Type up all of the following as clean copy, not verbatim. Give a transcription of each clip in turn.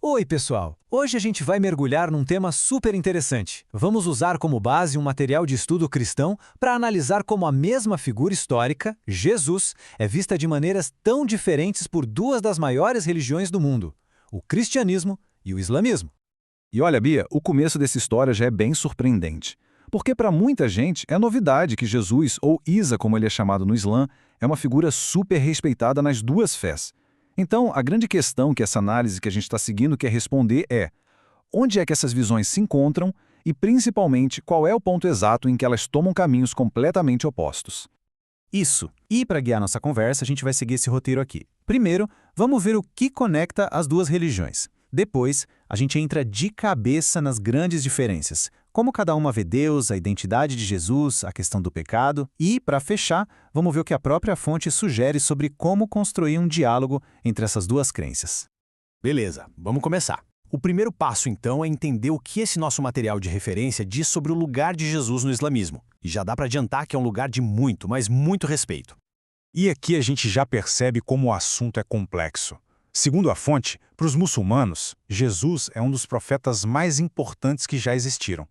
Oi, pessoal! Hoje a gente vai mergulhar num tema super interessante. Vamos usar como base um material de estudo cristão para analisar como a mesma figura histórica, Jesus, é vista de maneiras tão diferentes por duas das maiores religiões do mundo, o cristianismo e o islamismo. E olha, Bia, o começo dessa história já é bem surpreendente. Porque para muita gente é novidade que Jesus, ou Isa como ele é chamado no Islã, é uma figura super respeitada nas duas fés. Então, a grande questão que essa análise que a gente está seguindo quer responder é: onde é que essas visões se encontram e, principalmente, qual é o ponto exato em que elas tomam caminhos completamente opostos? Isso. E para guiar nossa conversa, a gente vai seguir esse roteiro aqui. Primeiro, vamos ver o que conecta as duas religiões. Depois, a gente entra de cabeça nas grandes diferenças, como cada uma vê Deus, a identidade de Jesus, a questão do pecado. E, para fechar, vamos ver o que a própria fonte sugere sobre como construir um diálogo entre essas duas crenças. Beleza, vamos começar. O primeiro passo, então, é entender o que esse nosso material de referência diz sobre o lugar de Jesus no islamismo. E já dá para adiantar que é um lugar de muito, mas muito respeito. E aqui a gente já percebe como o assunto é complexo. Segundo a fonte, para os muçulmanos, Jesus é um dos profetas mais importantes que já existiram.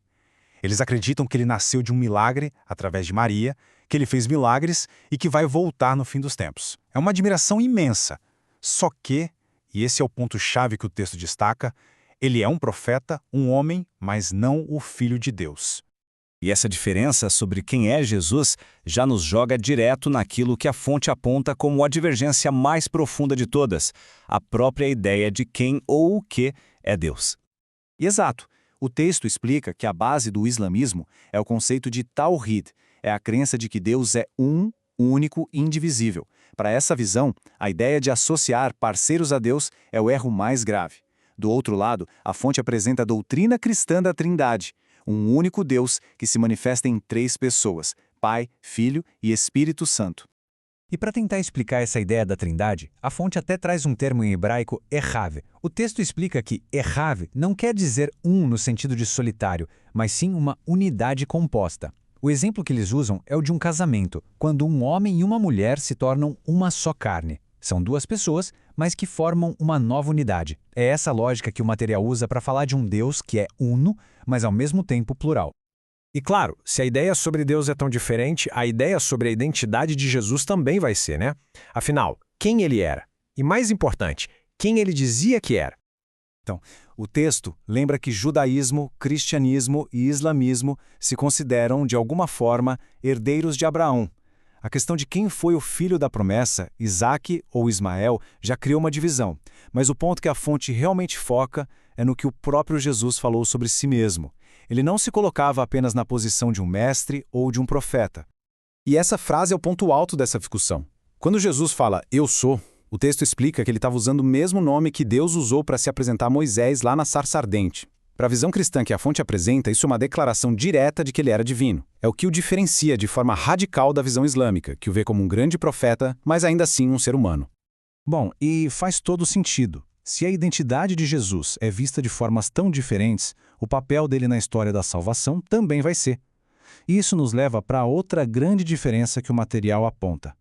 Eles acreditam que ele nasceu de um milagre, através de Maria, que ele fez milagres e que vai voltar no fim dos tempos. É uma admiração imensa. Só que, e esse é o ponto-chave que o texto destaca, ele é um profeta, um homem, mas não o Filho de Deus. E essa diferença sobre quem é Jesus já nos joga direto naquilo que a fonte aponta como a divergência mais profunda de todas, a própria ideia de quem ou o que é Deus. Exato. O texto explica que a base do islamismo é o conceito de Tawhid, é a crença de que Deus é um, único e indivisível. Para essa visão, a ideia de associar parceiros a Deus é o erro mais grave. Do outro lado, a fonte apresenta a doutrina cristã da Trindade, um único Deus que se manifesta em três pessoas, Pai, Filho e Espírito Santo. E para tentar explicar essa ideia da trindade, a fonte até traz um termo em hebraico, Ehav. O texto explica que Ehav não quer dizer um no sentido de solitário, mas sim uma unidade composta. O exemplo que eles usam é o de um casamento, quando um homem e uma mulher se tornam uma só carne. São duas pessoas, mas que formam uma nova unidade. É essa lógica que o material usa para falar de um Deus que é uno, mas ao mesmo tempo plural. E claro, se a ideia sobre Deus é tão diferente, a ideia sobre a identidade de Jesus também vai ser, né? Afinal, quem ele era? E mais importante, quem ele dizia que era? Então, o texto lembra que judaísmo, cristianismo e islamismo se consideram, de alguma forma, herdeiros de Abraão. A questão de quem foi o filho da promessa, Isaque ou Ismael, já criou uma divisão, mas o ponto que a fonte realmente foca é no que o próprio Jesus falou sobre si mesmo. Ele não se colocava apenas na posição de um mestre ou de um profeta. E essa frase é o ponto alto dessa discussão. Quando Jesus fala "eu sou", o texto explica que ele estava usando o mesmo nome que Deus usou para se apresentar a Moisés lá na sarça ardente. Para a visão cristã que a fonte apresenta, isso é uma declaração direta de que ele era divino. É o que o diferencia de forma radical da visão islâmica, que o vê como um grande profeta, mas ainda assim um ser humano. Bom, e faz todo sentido. Se a identidade de Jesus é vista de formas tão diferentes, o papel dele na história da salvação também vai ser. Isso nos leva para outra grande diferença que o material aponta.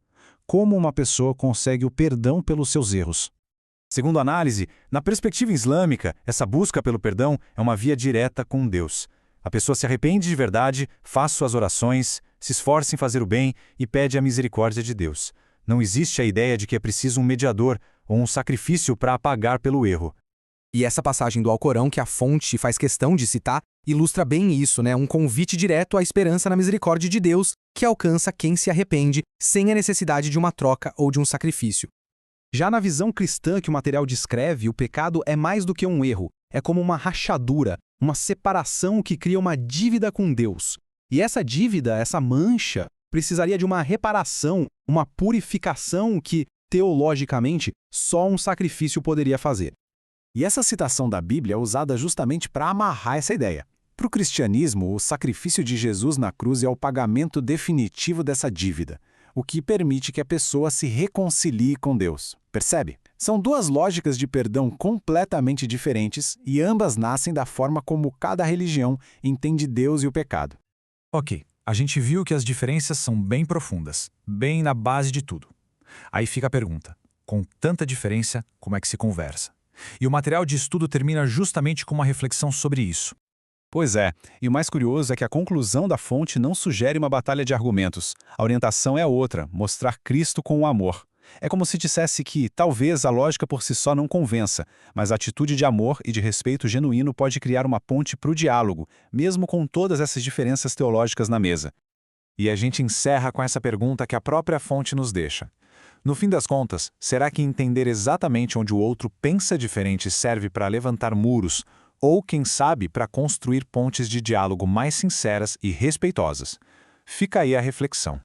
Como uma pessoa consegue o perdão pelos seus erros. Segundo a análise, na perspectiva islâmica, essa busca pelo perdão é uma via direta com Deus. A pessoa se arrepende de verdade, faz suas orações, se esforça em fazer o bem e pede a misericórdia de Deus. Não existe a ideia de que é preciso um mediador ou um sacrifício para pagar pelo erro. E essa passagem do Alcorão que a fonte faz questão de citar ilustra bem isso, né? Um convite direto à esperança na misericórdia de Deus que alcança quem se arrepende sem a necessidade de uma troca ou de um sacrifício. Já na visão cristã que o material descreve, o pecado é mais do que um erro. É como uma rachadura, uma separação que cria uma dívida com Deus. E essa dívida, essa mancha, precisaria de uma reparação, uma purificação que, teologicamente, só um sacrifício poderia fazer. E essa citação da Bíblia é usada justamente para amarrar essa ideia. Para o cristianismo, o sacrifício de Jesus na cruz é o pagamento definitivo dessa dívida, o que permite que a pessoa se reconcilie com Deus. Percebe? São duas lógicas de perdão completamente diferentes e ambas nascem da forma como cada religião entende Deus e o pecado. Ok, a gente viu que as diferenças são bem profundas, bem na base de tudo. Aí fica a pergunta, com tanta diferença, como é que se conversa? E o material de estudo termina justamente com uma reflexão sobre isso. Pois é, e o mais curioso é que a conclusão da fonte não sugere uma batalha de argumentos. A orientação é outra, mostrar Cristo com o amor. É como se dissesse que, talvez, a lógica por si só não convença, mas a atitude de amor e de respeito genuíno pode criar uma ponte para o diálogo, mesmo com todas essas diferenças teológicas na mesa. E a gente encerra com essa pergunta que a própria fonte nos deixa. No fim das contas, será que entender exatamente onde o outro pensa diferente serve para levantar muros, ou, quem sabe, para construir pontes de diálogo mais sinceras e respeitosas? Fica aí a reflexão.